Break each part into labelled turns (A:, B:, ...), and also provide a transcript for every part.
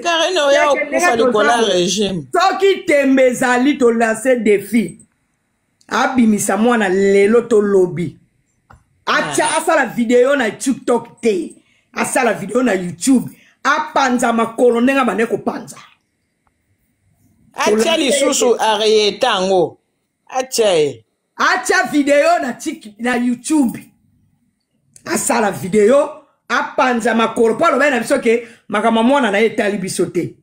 A: Karine oya okufa likola régime.
B: Soki tembe ezali to lancer défi. Abimisa mwana lelo to lobby. Acha asala video na TikTok te. Asala video na YouTube. Apanza makolo nenga baneko panza.
A: Acha lisusu arietango.
B: Acha video na YouTube. Asala video. Apanza makolo. Palo bena biso ke makama mwana na etali biso te.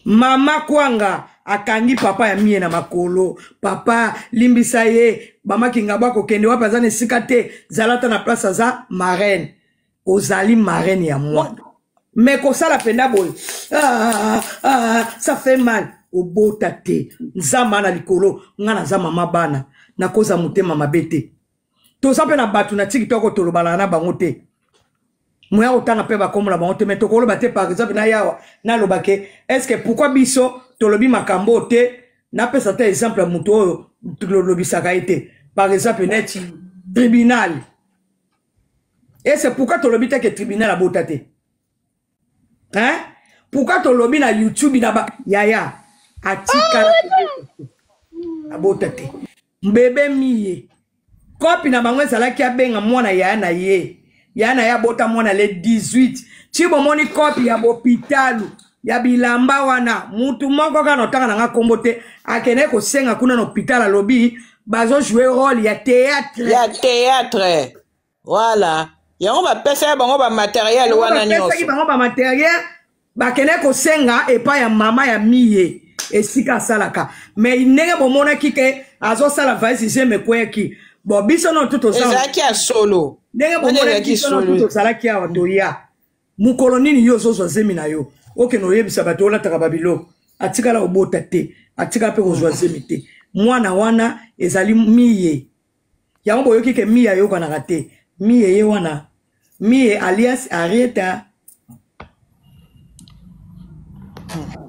B: Mama kwanga akangi papa ya mie na makolo. Papa limbisa ye. Bama kingaba kokende wapanza ne sikate. Zalata na place za marraine. Ozali marraine ya mwana. Mais comme ça la fait d'abord. Ça fait mal. Au beau tate. Nzama na likolo. Ngana za mama bana. Na koza mutema mabete. To sape na batu na TikTok to lo balana bangote. Moya otanga pe ba komo la bangote. Mais to kolo bate par exemple na yawa. Na lo bake. Est-ce que pourquoi biso to lobi makambo te. Na pe sa te exemple muto oyo. To lobi sakaite. Par exemple net tribunal. Et c'est pourquoi to lobi te que tribunal a beau tate. Hein? Pourquoi tu lobby na YouTube na yaya atika abotate mbebe miye kopi na bango ezala ki abenga mwana yaya na ye yaya na ya bota mwana le 18 chibo moni kopi ya hôpitalu ya bilamba wana mutu moko kana otanga na nga kombo te akene ko senga kuna na hôpital lobby bazo jouer rôle ya théâtre
A: voilà. Yango ba pesa bango ba matériel wana nyonso.
B: Pesa bango ba matériel ba kene ko senga epa ya mama ya miye esika salaka. Mais inenge bomona kike azo sala vaisi je me kweki. Bo biso no tuto sala.
A: Ezaki ya solo.
B: Nenge bomona kike no tuto sala ki awa doya. Mukolo nini yo zo zemi na yo. Oke no yebisa bato ola taka babilo. Atika la obota te. Atika pe ko zo zemi te. Mwana wana ezali miye. Yango boyo kike miya yo kana rate. Miye ye wana. Miye alias Arieta.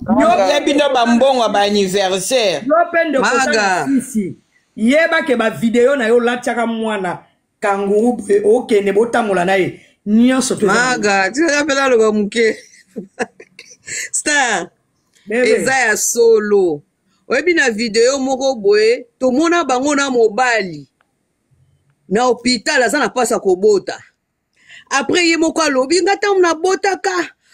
A: Yo bino bambongo ba anniversaire.
B: Yo pende kota sisi. Yeba ke ba video na yo latiaka mwana kanguru okene botamola na ye. Nyonso to.
C: Maga, tu rappelles le muke. Star. Eza ya solo. Oyebi na video moko boye, to mona bango na mobali. Na hôpital aza na pasa kobota. Après ye moko alobi ngata mna botaka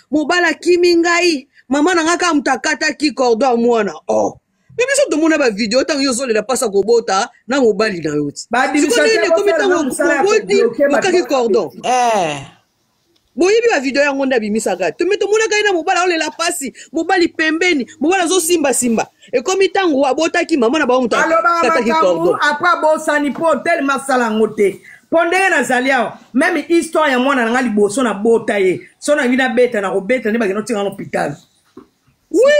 C: mobala kimi ngai mama na ngaka mutakata ki cordon mwana oh mais biso to mona ba video tango yo zolela pasa kobota na mobali na yoti ba divisation ko mitango koboti okaki cordon boyebi ba video yango nda bimisaka to meto mona kai na mobala olela pasi mobali pembeni mobala zo simba e komi tango abotaki mama na ba mutakata ki cordon
B: après bo sani po tellement sala ngote pondenge na zaliao même histoire ya mwana nga liboso na bota ye so na ngina beta na robeta ne bageno tinga l'hôpital
C: oui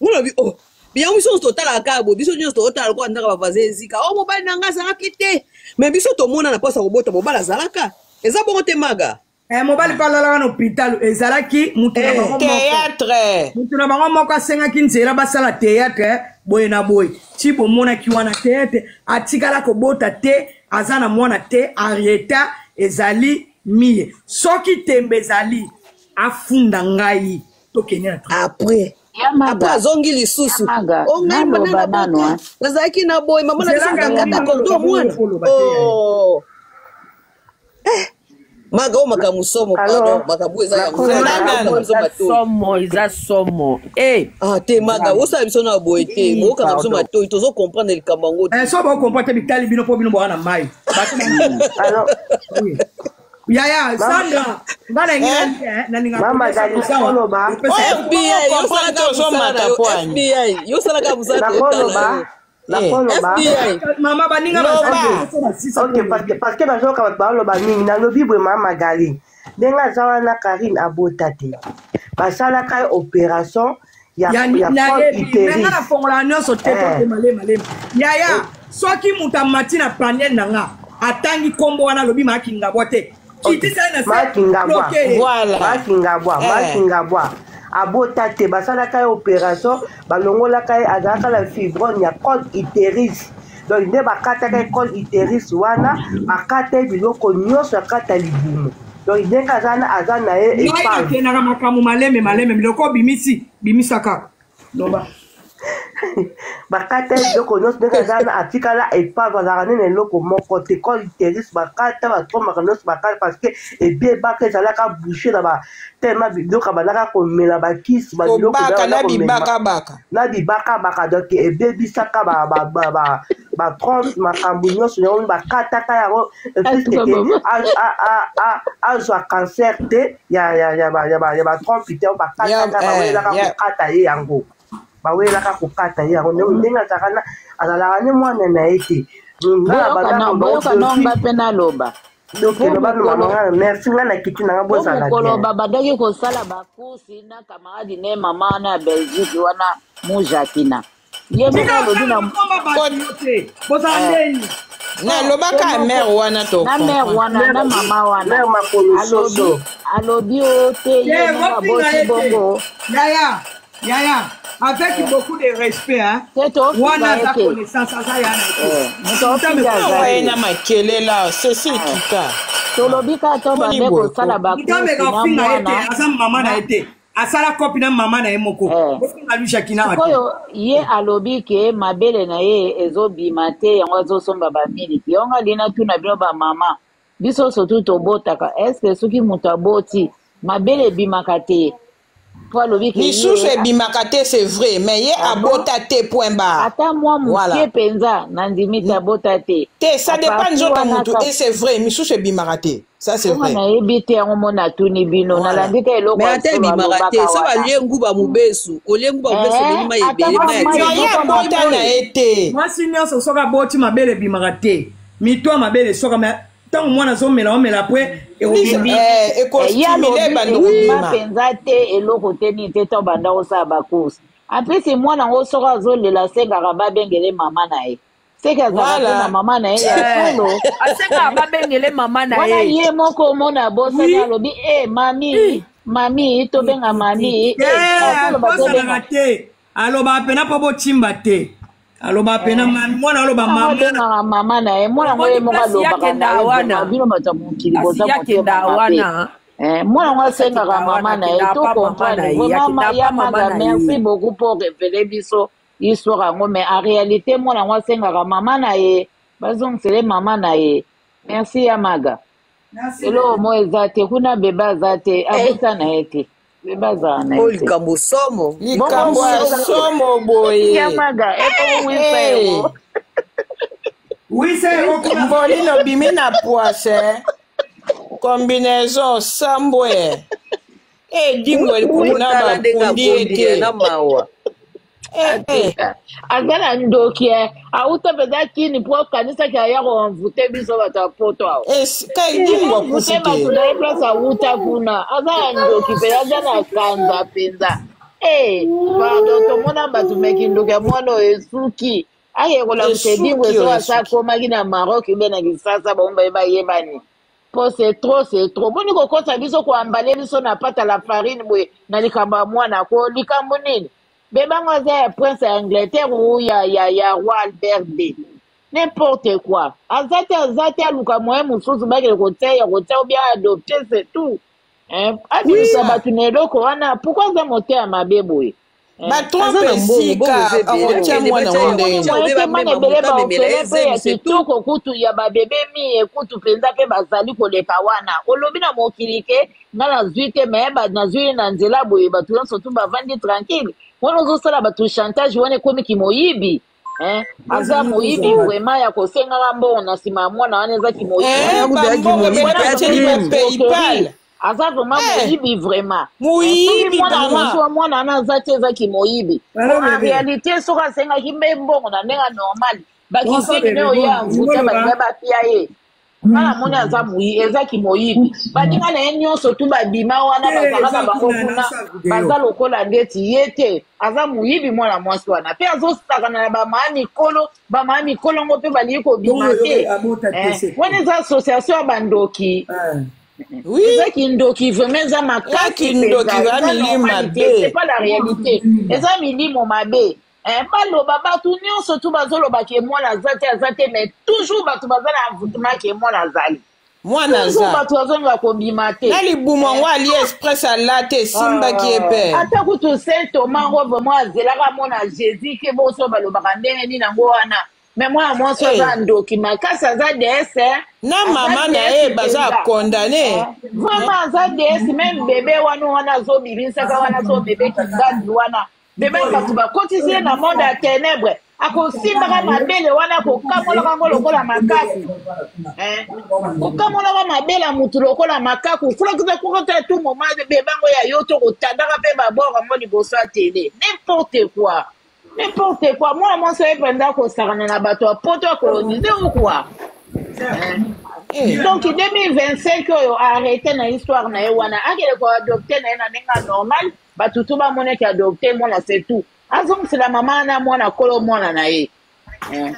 C: ngolo bi oh bien biso total akabo biso nyonso total ko ndaka bavaze ezika oh mobali na nga zanga kite mais biso to mona na pasa robota mobala zalaka eza bongo te maga
B: mobali pala la na hôpital ezalaki mutu na bango
A: théâtre
B: mutu na bango moko asenga ki nzela basala théâtre boye na boye ti bomona ki wana théâtre atikala ko bota te azana mwana te Arieta ezali miye soki tembe ezali afunda ngai tokenya
C: après zongi lisusu o ngai manana bana nazaki na boy mama na kata cordon mwana oh maga o makamusomo pardon makabueza ya
D: somo iza somo
C: te maga osa biso na boy te mo kakamusomo to tozo comprendre le kambango
B: so ba comprendre bitali bino po bino bwana mai alors yaya Sandra ngana ngina na ninga
E: mama dali koloba
C: FBI yo sala ka musala FBI yo sala ka musala
E: la koloba
B: mama baninga
E: parce que bazoka baloba mingi na lobi boye mama gali denga zawa na Karine abota te basala ka opération ya
B: utérus na fongola nyonso te to malema yaya soki mutamati na panel nanga atangi kombo wana lobi makinga bote kitisa na
E: makinga bwa abota te basala ka opération balongola ka azaka la fibrome ya col utérus donc nde bakataka école iteris wana bakata biloko nyonso akata libumu donc ndenge aza na ye
B: akendaka makambo maleme biloko bimisaka loba
E: bakata biloko nyonso ndenge aza na atikala epave azalaka nene eloko moko te école iteris bakata batrombaka nyonso bakata parce que ebiebaka ezalaka bouche na tellement biloko bandaka komela bakisi na bibakabaka donc ebebisaka batrompe makambo nyonso yango bakataka yango azwa cancer te ya batrompe te bakataka bawelaka kokata ye yango bawelaka kokata ye yango ndenge azalaka ne mwana na ye te
D: boyokanonga mpe naloba
E: merci nga na kiti nanga bozala
D: koloba badaki kosala bakursi na kamaradi ne mama wana ya belgique wana mujakina ye moko alobi
A: nalobaka mere wana
D: na mere wana na mama wana alobi o te ye moko abosi bongo
B: Yaya, avec beaucoup de respect, hein. Wana ta connaissance, ça y a
A: na makele là, c'est qui ta.
D: Tolobika to ba beko sala ba ku na mwana.
B: Asa mama na été. Asala copie na mama na emoko. Bosinga lu Shakina wa.
D: Koyo ye alobi ke mabele na ye ezobima te yango azosomba ba miliki. Yonga lina tuna bino ba mama. Biso sotu to botaka. Est-ce que soki mutu aboti mabele bimaka te?
A: Misusu ebimaka te c'est vrai mais ye abota te point barre
D: ata moi mokie penza nandimiti abota te
A: te ça dépend nzoto mutu et c'est vrai misusu ebimaka te ça c'est vrai
D: nayebi te yango mona tuni bino nalandi te eloko
C: mais ata ebimaka te so balie nguba mobesu kolie nguba mobesu elima ebele
A: ye abota na ye te
B: mwasi nyonso soki aboti mabele ebimaka te mitwa mabele soka ntango mwana azomela omela pwe
D: ekostimile bandokopenza te eloko te nini te to banda kosala bakursi apesi mwana ngo soko azolela asengaka babengele mama na ye seke azalaka te na mama na ye ya solo
F: asengaka babengele mama na
D: wana ye moko omona abosani alobi mami tobenga mami
B: bosalaka te aloba pena mpo botimba te aloba pena mwana aloba
D: mama na ye mwana ngo ye moko alobaka na bino bato ya mokili boza motema mabe mwana ngo asengaka mama na ye to comprendre vraiment ya maga merci beaucoup pour révéler biso histoire yango mais en réalité mwana ngo asengaka mama na ye bazongisele mama na ye merci ya maga elo mo eza te kuna beba aza te abota na ye te
C: likambo somo
A: boye
D: yamaga eko
A: mbolino bimi na poise combinaison sambwe dingo elikuna bapundi ete
D: azala ndoki auta peza kini po kanisa kya ya konvute biso bato ya poto awo
A: kaidingwa kusite
D: bato na place auta kuna azala ndoki peza aza na kanza penza pardon tomona bato meki ndoki ya mwana esuki ayekola mutedingwa eso asa komaki na Maroc ube na Kisasa bomba yebani po c'est trop boni kokosa biso koambale biso na pata la farine boye na likambo ya mwana ko likambo nini bebango aza ya prince ya Angleterre ou ya roi Albert II n'importe quoi aza te aluka moye mosusu bakele koteya ou bien adopte c'est tout abimisa bato na eloko wana pourquoi aza mote ya mabe boye
A: batrompe esika akotia mwana
D: ndenge ebele baokele mpe ya kitoko kutu ya babebe mi kutu mpenza mpe bazali koleka wana olobi na mokili ke nga nazwi te me nazwi na nzela boye bato nyonso tu bavandi tranquille wana ozosala bato chantage wana ekomi kimoyibi aza moyibi vraiment ya kosengaka mbongo na nsima ya mwana wana ezaki moyibi aza vraiment moyibi vraiment mwana wana aza te ezaki moyibi en réalité soki asengaki mbe mbongo na ndenge normal bakiseki ne oya mvuta balinga bapia ye ngana moni ezaki moyibi baninga na ye nyonso tu babima wana bazalaka bango kuna baza lokola ndeti ye te aza moyibi mwana mwasi wana mpe azosakana na bamaa mikolo ngo mpe balingi kobima te wana eza association ya bandoki ezaki ndoki vraiment eza makasi
A: c'est pas la
D: réalité eza milimo mabe baloba bato nyonso tu bazoloba ke mwana aza te mais toujours bato baza na envoûtement ke mwana azali
A: mwana aza
D: bato bazonga kobima te
A: na libumu yango ali express ala te esimbaki ye mpe
D: ata kutu saint thomas ngo vraimen azelaka mwana jésus ke boso balobaka ndenge nini yango wana mais mwana mwasi aza ndoki makasi aza dese
A: na mama na ye baza kondane
D: vraiment aza dese même bebe wana azobimisaka wana so bebe kingandi wana bebe bato bakotisi ye na monde ya ténèbre akosimbaka mabele wana kokamolaka ngo lokola makaku kokamolaka mabele ya mutu lokola makaku fulakisa kokota tu moma bebango ya yo to kotandaka mpe babora ngo liboso ya tele n'importe quoi mwana mwasi oyo ependa kosakana na bato ya poto ya kolonize ou quoi donc 2025 oyo arrêté na histoire na ye wana akele koadopte na ye na ndenge normal bato tu bamoneki adopte mwana c'est tout azongisela mama na mwana kolo mwana na ye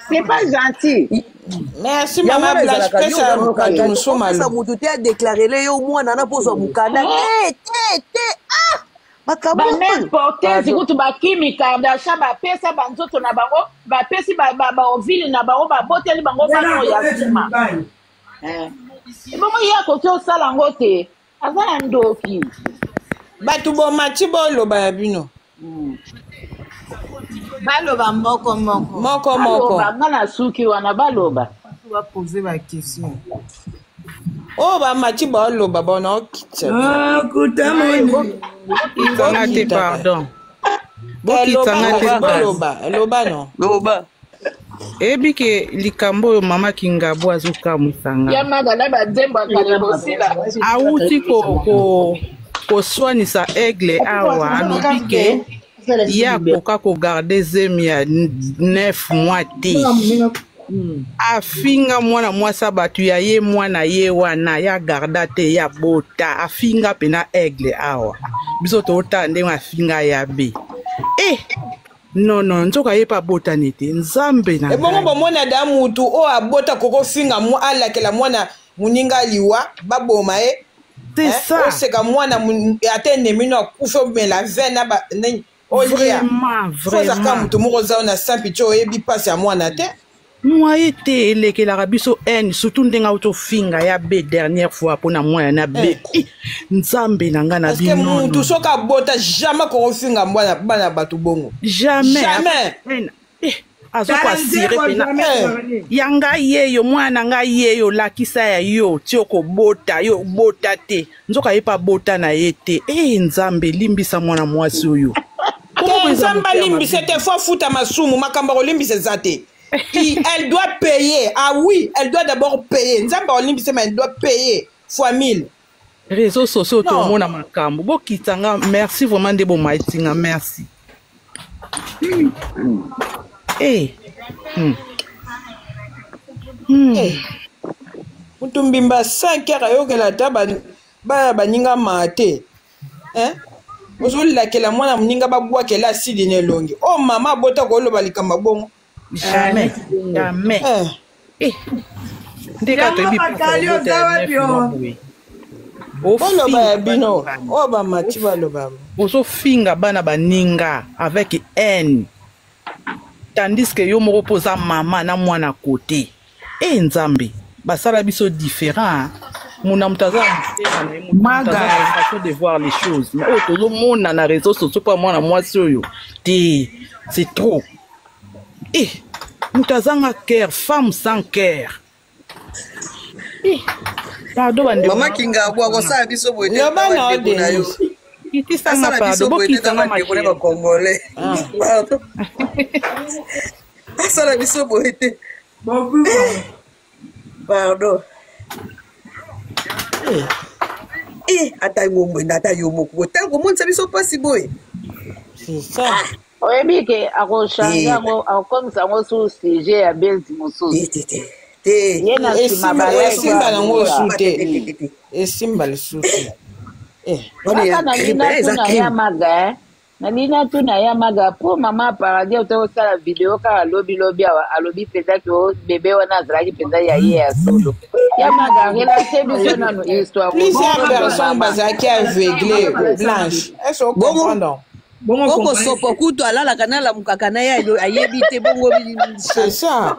D: c'est pas gentil
A: merci mama blanche pesa bato mosomalo
C: mutu te adeklarele yo mwana na pozwa mukanda
D: banimporte zikutu bakimi kardasha bapesa banzoto na bango bapesi baovile na bango baboteli bango bano ya nsima ebongo ye akoki osala yango te aza na ndoki
A: bato bomati boloba ya bino
G: baloba moko
D: nga na suki wana baloba
G: bapose baquestion
A: oyo bamati baloba bona okitsa
H: okitanga te pardon bokitanga te
A: eloba no
C: loba
H: eyebi ke likambo oyo mama Kingabo azokamwisanga
D: yamagala badzembo akala bosila
H: awuti koswanisa aigle awa alobi ke ye akoka kogarde zemi ya 9 mois te afinga mwana mwasi bato ya ye mwana ye wana ya garda te ya bota afinga pena aigle awa biso tootala ndenge afinga ya be non nzoka ye pa botani te nzambe na
A: ebongo bomona da mutu oyo abota kokofinga alakela mwana moninga liwa baboma ye
H: c'est ça
A: oseka mwana ate nemino akufi omela vene vraiment mutu moko oza na sampiti oyebi mpasi ya mwana te
H: mwaye te elekelaka biso ene surtout ndenge autofinga ya be dernière fois mpona mwana na be nzambe na nga na bino
A: mutu soki abota jamais kokofinga bana bato bongo jamais
H: azokwasire pena ya ngai yeyo mwana ngai yeyo lakisa ya yo ti okobota yo bota te nzoka ye pa bota na ye te nzambe limbisa mwana mwasi oyo
A: nzambe alimbisa te fo afuta masumu makambo akolimbisa eza te elle doit payer oui elle doit d'abord payer nzambe akolimbisa mais elle doit payer fois 1000
H: réseaux sociaux tomona makambo bokitanga merci vraiment nde bomaitinga merci
A: mutu mbimba 5 heures ayokela ata baya baninga mate ozolakela mwana moninga babwakela asidi na elongi mama abota koloba likambo bongo
H: jamais ndeka toyebi
A: baloba ya bino oyo bamati baloba
H: ozofinga bana baninga avec haine tandis que yo moko poza mama na mwana kote nzambe basala biso différent mona mutaza façon de voir les choses mais tozomona na réseaux sociaux pa mwana mwasi oyo te c'est trop mutazanga cœur femme sans cœur pardon
C: mama Kingabo akosala biso boye
A: loba na yo
H: itisanga pardon bokitanga
C: makele ba congolais asala biso boye te pardon ata ngomwe ata yo moko tango monisa biso pasi boye
A: c'est ça
D: oyebi ke akochange yango akokomisa yango sur sujet ya belzi mosusu ye na nsima
A: esimba nango osu te esimba lisusu
D: kaka nalina tuna ya maga po mama paradis otokosala video kaka lobilobi awa alobi mpenza ke bebe wana azalaki mpenza ya ye ya solo ya maga relate biso nano histoire
A: plusieurs personnes bazalaki aveugle blanche est-ce que comprendre
C: Oko sopo kutu alala kanala mukakana ya ayebi te bongo.
A: C'est ça.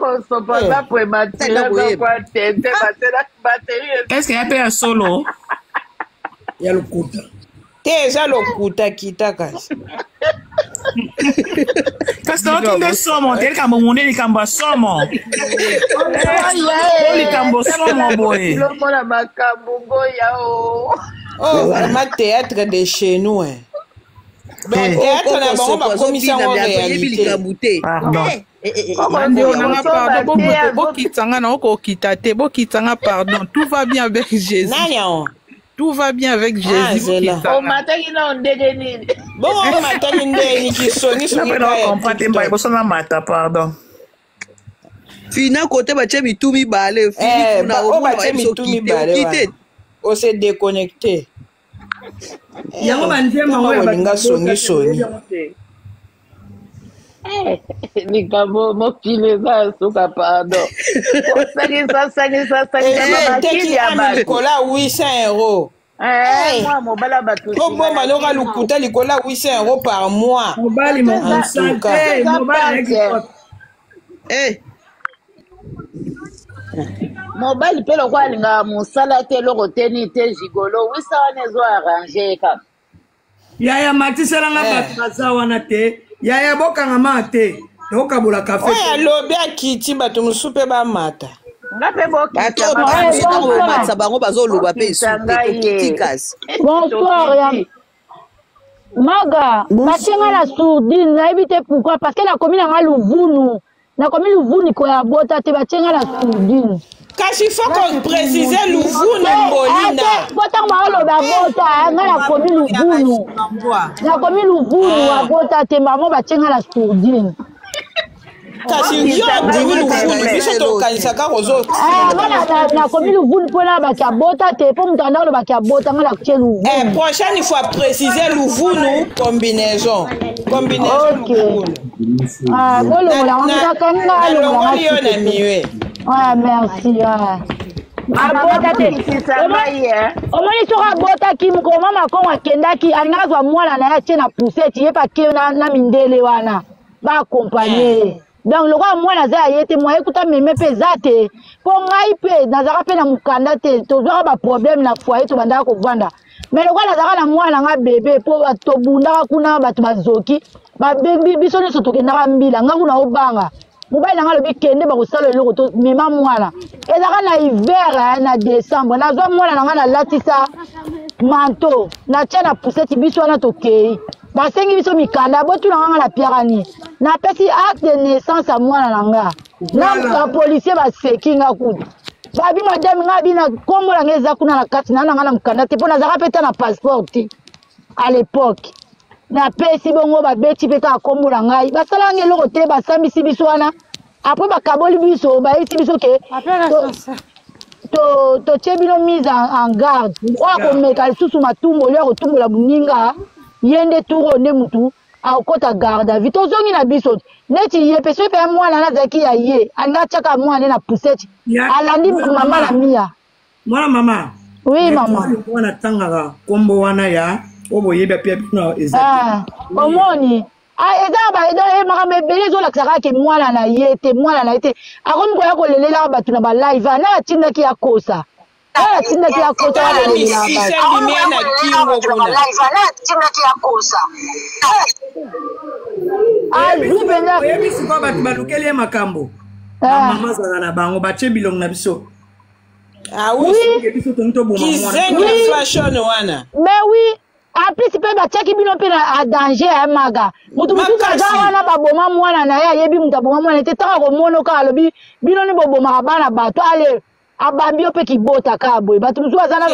F: Qu'est-ce qu'il y a fait un solo?
B: Il y a le kuta.
A: Teza lokuta kitaka.
F: Parce que tu es somo, tel kambo monnaie les kambo somo. Les kambo somo boy.
A: Oh, vraiment théâtre de chez nous. Hein. Donc théâtre na bango ba komisa en réalité.
F: Pardon.
H: Pardon, tout va bien avec Jésus. Tout va bien avec Jésus.
A: Bon, on m'attend une qui sonne sur
F: le pardon.
C: Fina côté bache mitumi bale.
A: On s'est déconnecté.
B: Il y a un
A: Nicolas 800 €. Nicolas 800 € par mois.
D: Mobile pe lo kwa linga musala te loko teni te jigolo wisa wanezo arranger ka.
B: Yaya matisala nga batasa wana te. Yaya boka nga mate. Oka bula kafe.
A: Oya lobi akiti bato musupe ba mata.
D: Ngape boki.
I: Bonsoir. Maga, machenga la sourdine, na évité pourquoi parce que la commune a Louvounou. Na commune Louvounou ko ya bota te machenga la sourdine.
A: Kasi faut qu'on précise Louvounou Bolina.
I: Bota ma lo ba bota nga la commune Louvounou. La commune Louvounou a bota te maman machenga la sourdine.
A: Kasi yo ndimi Louvounou biso to kanisa ka rozo.
I: Na commune Louvounou pona ba ka bota te po mutanda lo ba ka bota nga la commune Louvounou.
A: Prochaine fois préciser Louvounou combinaison. Combinaison Louvounou.
I: Ah, bon,
A: ouais,
I: merci. Omoni soka bota ki mukoma makoma kendaki anazwa mwana na yache na poussette yepa ke na mindele wana ba accompagner. Donc le roi mwana za yete moi écouta meme pe zate po ngai pe nazaka pe na mukanda te tozwa ba problème na foyer to banda ko vanda. Mais le roi nazaka na mwana nga bébé po to bunda kuna batu bazoki ba bengi biso ne soto kendaka mbila nga kuna obanga. Mobile nanga lobi kende ba kosala eloko to mema mwana ezaka na hiver na décembre nazwa mwana nanga na latisa manteau na tia na poussette biso wana tokei basengi biso mikanda botu nanga na piarani na pesi acte de naissance ya mwana nanga na policier baseki nga kudu babi madame nga bina kombo nanga eza kuna na kati nanga na mkanda te po nazaka peta na passeport à l'époque na pesi bongo babeti pe ka kombo na ngai basala ngelo te basambisi biso wana après bakaboli biso baiti biso ke to tebino mise en garde kwa ko meka susu matumbo lyo kotumbola buninga yende turo ne mutu akota garde vito zongi na biso neti ye peso pe mwana na zaki ya ye anga chaka mwana na poussette alandi mama na mia
B: mama
I: oui mama
B: wana tangaka kombo wana ya obo yeba pia bino ezaki
I: omoni eza ba eda makame belezo la tsaka ke mwana na yete mwana na yete akomi ko ya ko lelela batu na ba live na tinda ki akosa na tinda ki akosa na lelela ba
A: lumière na kingo kuna
I: na tinda ki akosa
B: zupenda yebi siko batu balukeli makambo mama zala na bango bache bilong na biso
A: oui kizenga fashion wana
I: mais oui en plus pe ba cheki bino pe na danger ya maga mutu mutu wana baboma mwana na ya yebi mutu baboma mwana te taka ko mono ka lobi bino ni boboma bana bato ale abambi pe kibota ka boy batu mutu azana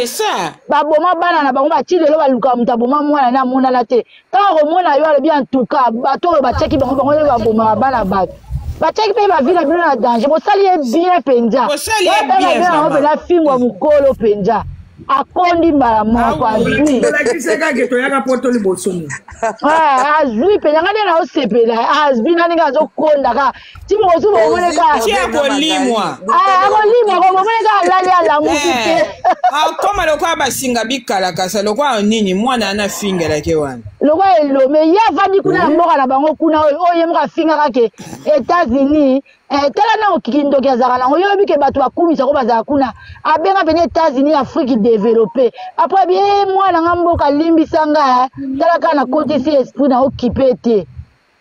I: baboma bana na bango ba chilelo baluka mutu baboma mwana na mona la te taka ko mona yo alobi en tout cas bato ba cheki bango baboma bana bato ba cheki pe ba vila bino na danger bo sali bien penja
A: bo sali bien
I: ba fingwa mukolo penja akondi mbala moko azwi
B: lakiseka ke toyaka poto libosomo
I: azwi pe ngane na osepela azwi nani nga zokonda ka timo ozubo moneka
A: tia kolimwa
I: akolimwa ko moneka lali ala mutu
A: koma lokwa basinga bikala kasa lokwa nini mwana ana fingela ke wana
I: loko elome ye avandi kuna na mboka na bango kuna oyo ye moko afingaka ke États-Unis tala na okikindoki azalaka nango yoyebi ke bato bakumisako bazala kuna abenga pene États-Unis Afrique développé après bie mwana nga mboka limbisanga tala kaka na kotisi esprit na okipe te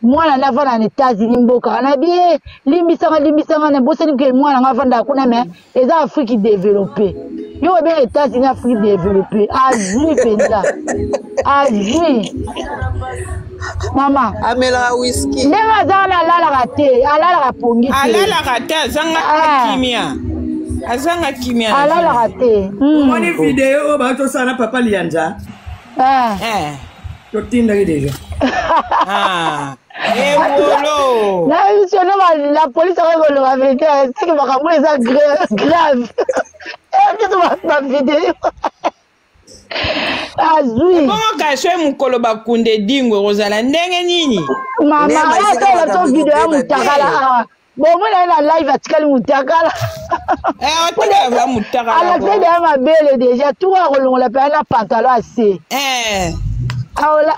I: mwana navanda na États-Unis mboka na bie limbisanga na bosani ke mwana nga avanda kuna me eza Afrique développé yo ebe États-Unis Afrique développé azui penza azui mama
C: amela whisky
I: ndenge azala na alalaka te alalaka pongi te
A: alalaka te azanga kimia
I: alalaka te
B: omoni video oyo batosala na papa lianja totindaki deja
A: ebolo
I: na biso no la police akoloba vérité seke makambo eza grave ekiso bavideo azwi
A: bongo kaswe mukolo bakunde dingwe kozala ndenge nini
I: mama atola to video ya mutakala awa bomona na live atikali mutakala
A: otikala mutakala
I: alafede ya mabele deja tuka kolongola mpe na pantalon ase aola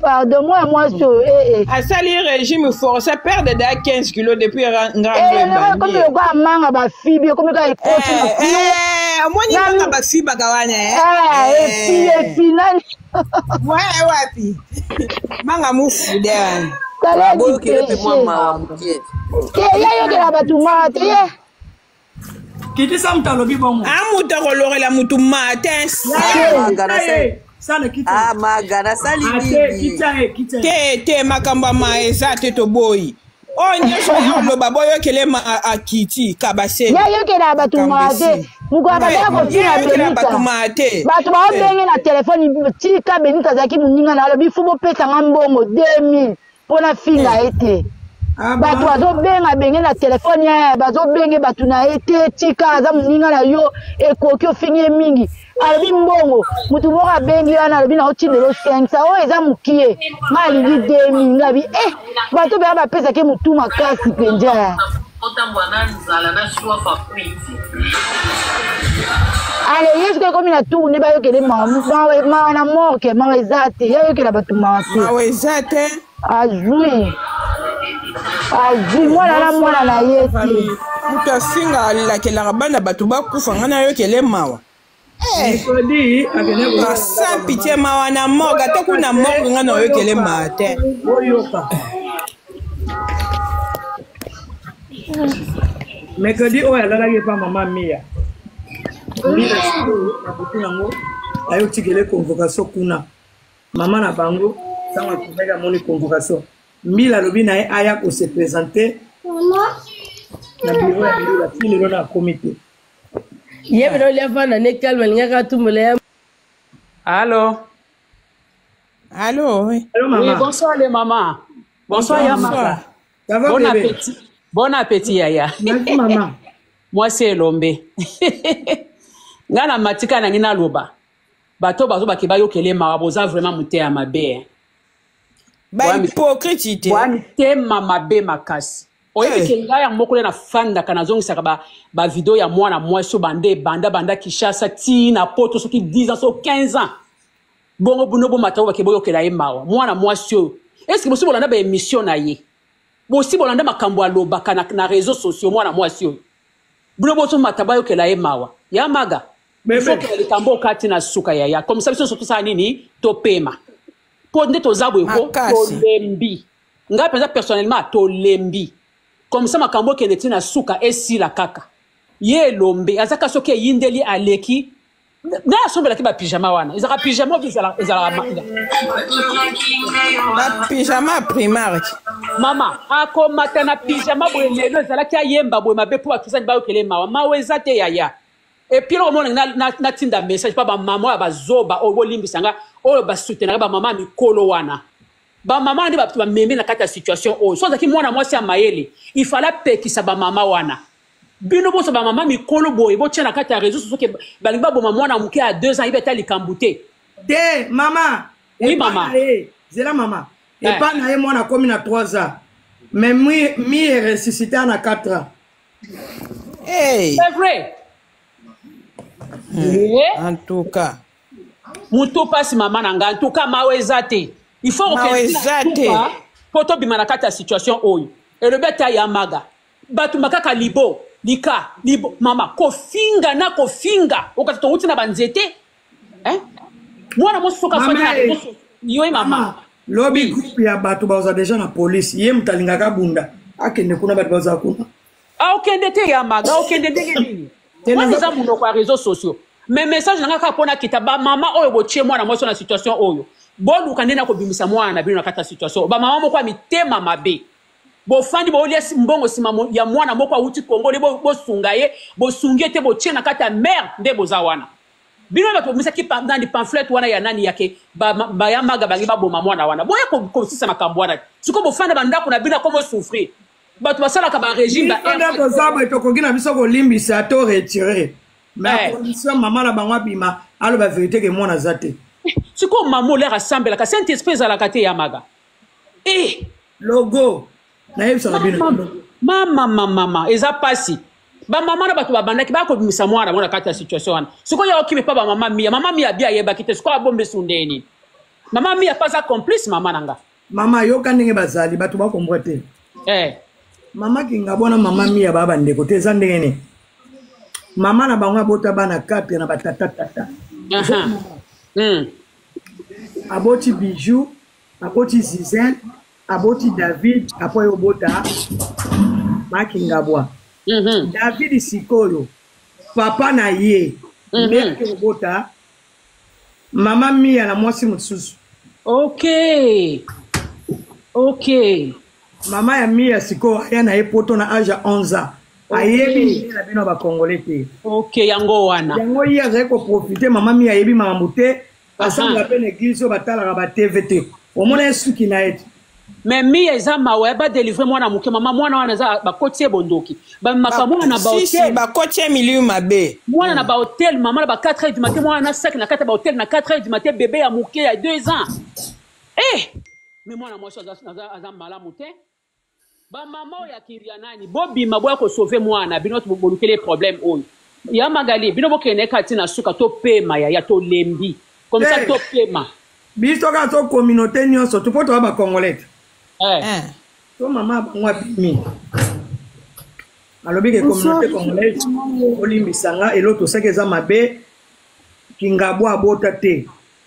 I: pardon moi
A: asali régime forcé perdre de 15 kilos depuis
I: comme le gars manga ba fibi comme ka ekoti
A: moni manga ba fiba kawana
I: et puis nani
A: wapi manga mufude
I: kala boyo kelepe moi mamukie ya yo kela batu mate
B: kitisa mutalobi bongo
A: amuta kolorela mutu mate
C: magana sali
A: te makambo ma eza te toboyi o nyonso yoloba boyokele ma akiti kabase
I: yayokela bato mate mukwabadala kofina benita bato baobenge na telefone tika benita azalaki moninga na alobi fu bopesanga mbongo 2000 mpona finga ete bato bazobenga benge na telefone ya bazobenge bato na ete tika aza moninga na yo ekoki ofingi mingi alobi mbongo mutu moko abengi wana alobi na otindelo 500 oyo eza mokie nga alingi 2000 ngabi bato bea bapesaki mutu makasi mpenza ale yesu ke komi na tuku nde bayokele mawa na moke mawa eza te yayokela bato mawa te
A: mawa eza te
I: azwi mwana na mwana na ye te
A: mutu afinga alakelaka bana bato bakufa nga nayokele mawa sans pitié mawa na morgue ata kuna morgue nga nayokelele mawa te
B: mercredi oyo alalaki epa mama mia mbila nabutu yango ayotikele convocation kuna mama na bango ntango akomaki amoni convocation mbila alobi na ye aya kose présente na biro ya mbila ti lelo na akomi te
J: yebino lefana ne kalma ngaka tumule.
K: Allô?
A: Allô, oui.
K: Allô, maman. Oui, bonsoir les mamans. Bonsoir, Yamaka.
B: Ça va,
K: bon
B: bébé?
K: Appétit. Bon appétit, Yaya.
B: Merci, maman.
K: Moi, c'est Lombe. Ngana matika na ngina loba. Bato bazo bakeba yo kele maraboza vraiment muté à ma bé.
A: Ba hypocrite.
K: Wani te mama be makasi. Oyebi ke nga ya moko na fanda kana zongisaka ba video ya mwana mwasi banda Kishasa ti na poto soki 10 ans so 15 ans. Bongo buno bo matawo bakebo yokela ye mawa. Mwana mwasi o. Est-ce que bosi bolanda ba émission na ye? Bosi bolanda makambo aloba kana na réseaux sociaux mwana mwasi o. Buno bo so mataba yokela ye mawa. Ya maga. Faut que le kambo kati na suka ya comme ça biso surtout ça nini to pema. Po nde to zabwe ko to lembi. Nga penza personnellement to lembi. Comme ça makambo ke neti na suka esi la kaka. Ye Lombe azaka soki yindeli aleki na sombela ki ba pyjama wana. Ezaka pyjama bizala
A: ba pyjama Primark.
K: Mama akomata na pyjama boye lelo ezala ki ayemba boye mabe po atuzani ba okele mawa. Maweza te yaya. Et puis le moment na tinda message pa ba maman ba zoba o bolimbisanga o ba soutenir ba maman mikolo wana. Ba maman ndi ba meme na kata situation o so zaki mwana mwasi ya mayele il fallait pekisa ba maman wana bino bo so ba maman mikolo boye bo tia na kata réseau so ke balinga bo mwana muke à 2 ans ibeta likambute
B: de maman
K: oui maman
B: c'est la maman et pas na mwana comme na 3 ans mais mi est ressuscité na 4 ans
A: hey
K: c'est vrai
A: en tout cas
K: muto passe maman nanga en tout cas mawezate Il faut que poto bimana kata situation oyo. Et le beta ya maga. Batu makaka libo, lika, libo, mama, kofinga na kofinga. Okata uti na banzete. Hein? Moi na mo soka fanya na yo mama.
B: Lobby group ya batu baza déjà na police. Ye mtalingaka bunda. Akende kuna batu baza kuna.
K: Ah okende te ya maga, okende ndenge nini? Moi nza muno kwa réseaux sociaux. Mais message nanga ka pona kitaba mama oyo botie mwana mo so na situation oyo. Bolu kandena ko bimisa mwana bino na kata situation. Ba mama moko mitema mabe. Bo fandi bo liesi mbongo sima ya mwana moko uti Kongo le bo sungaye, bo sungete bo tie na kata merde nde bozawana. Bino ba to misaki dans des pamphlets wana ya nani yake ba ya maga bangi ba boma mwana wana. Boya ko sisa makambo wana. Siko bo fanda banda ko na bino ko souffrir. Ba to basala ka ba régime ba.
B: Nda ko zaba to ko gina biso ko limbisa to retirer. Mais condition maman la bangwa bima alo ba vérité que mwana zate.
K: Siko maman le rassemble la ka saint esprit za la kate ya maga.
B: Logo na yebisa na bino.
K: Mama eza pasi. Ba mama na batu babanda ki ba ko bimisa mwana mwana kata situation wana. Siko ya okime pa ba mama mia bia yeba kite siko abombe sundeni. Mama mia pas a complice mama nanga.
B: Mama yo kanenge bazali batu ba kombrete. Mama kinga bona mama mia baba ndeko te zandenge ne. Mama na bangwa bota bana kapi na batata. Aboti Bijou, aboti Zizel, aboti David, apoye obota Makingabwa. David Sikoyo, papa na ye, meke obota, mama mia na mwasi mutsusu.
K: Ok.
B: Mama ya mia Sikoyo, ya na ye poto na âge 11 ans. Ayebi na bino ba congolais te.
K: Ok, yango wana.
B: Yango ya zeko profiter mama mi ayebi mama mute, asanga pe l'église batala ba TVT. Omona esuki na eti.
K: Mais mi eza mawe ba délivrer mwana muke mama mwana wana za ba kotie bondoki. Ba makamona na ba hotel.
A: Si ba kotie milieu mabe.
K: Mwana na ba hotel mama na ba 4h du matin mwana na 5 na 4 ba hotel na 4h du matin bébé ya muke ya 2 ans. Mais mwana moi za malamu te. Ba mama ya kirianani bobi mabwa ko sauver mwana bino to bolukele problème oyo ya magali bino bokene kati na suka to pema ya to lembi comme ça to pema
B: biso ka to communauté nyonso to poto ba congolais to mama bangwa bimi alobi ke communauté congolaise olimbisanga eloto sekeza mabe kingabwa abota te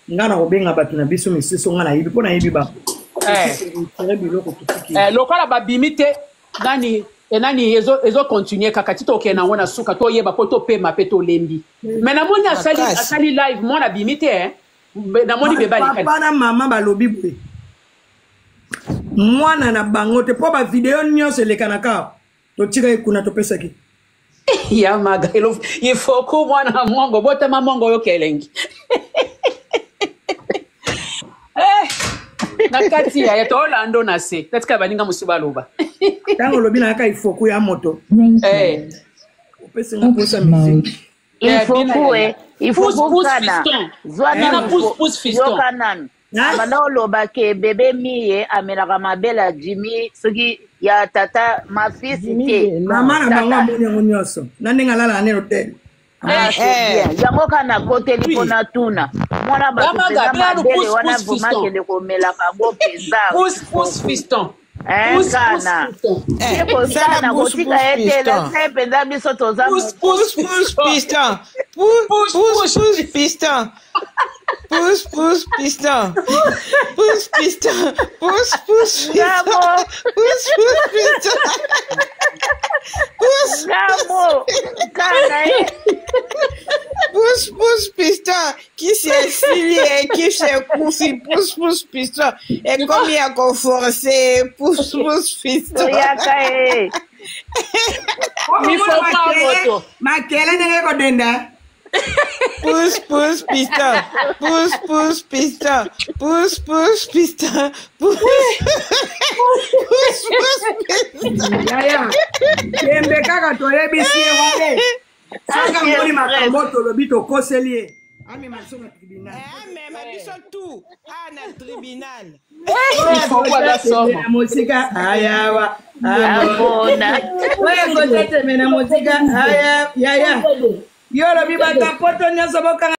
B: ngana kobenga batu na biso misiso ngana yibi pona yibi ba
K: lokola babimite nani ezo continuer kaka tito ke na wana suka to yeba po to pema pe to lembi mais na moni asali live mona bimite na moni beba likani
B: papa na mama balobi boye mwana na bango te po ba video nyonso elekanaka to tira ekuna to pesa ki
K: ya maga il faut ko mwana mongo bota mamongo yo kelengi nakati ya to lando na se tatika baninga musiba loba
B: tango lobi na ka ifoku ya moto opese nga posa musique
D: ifoku kana zwana
K: pousse fiston
D: yokanan bana loba ke bebe miye amelaka mabela Jimmy soki ya tata ma fils te
B: mama na bango mbongo nyonso nandenga lala ne hotel
D: yango kana kote lipona tuna mwana
K: bapeza
D: mabele wana vumakende komela kango peza
K: pousse fiston
D: kana kana kotika etele sependa biso toza
A: pousse piston pousse piston pousse piston pousse piston pousse piston pousse piston qui s'est scié qui s'est couffé pousse piston et comme il y a qu'on forcé pousse piston
K: il faut pas moto
B: makele nenge ko denda
A: pousse piston pousse piston pousse piston
B: yaya kembe kaka toyebisi ye wale saka mboli makambo tolobi tokoseli ami masonga tribunal
A: mais mabiso tout na tribunal
B: mosika ayawa
D: abona
B: oye ngotete mena mosika aya yaya yolo bibata poto nyonso boka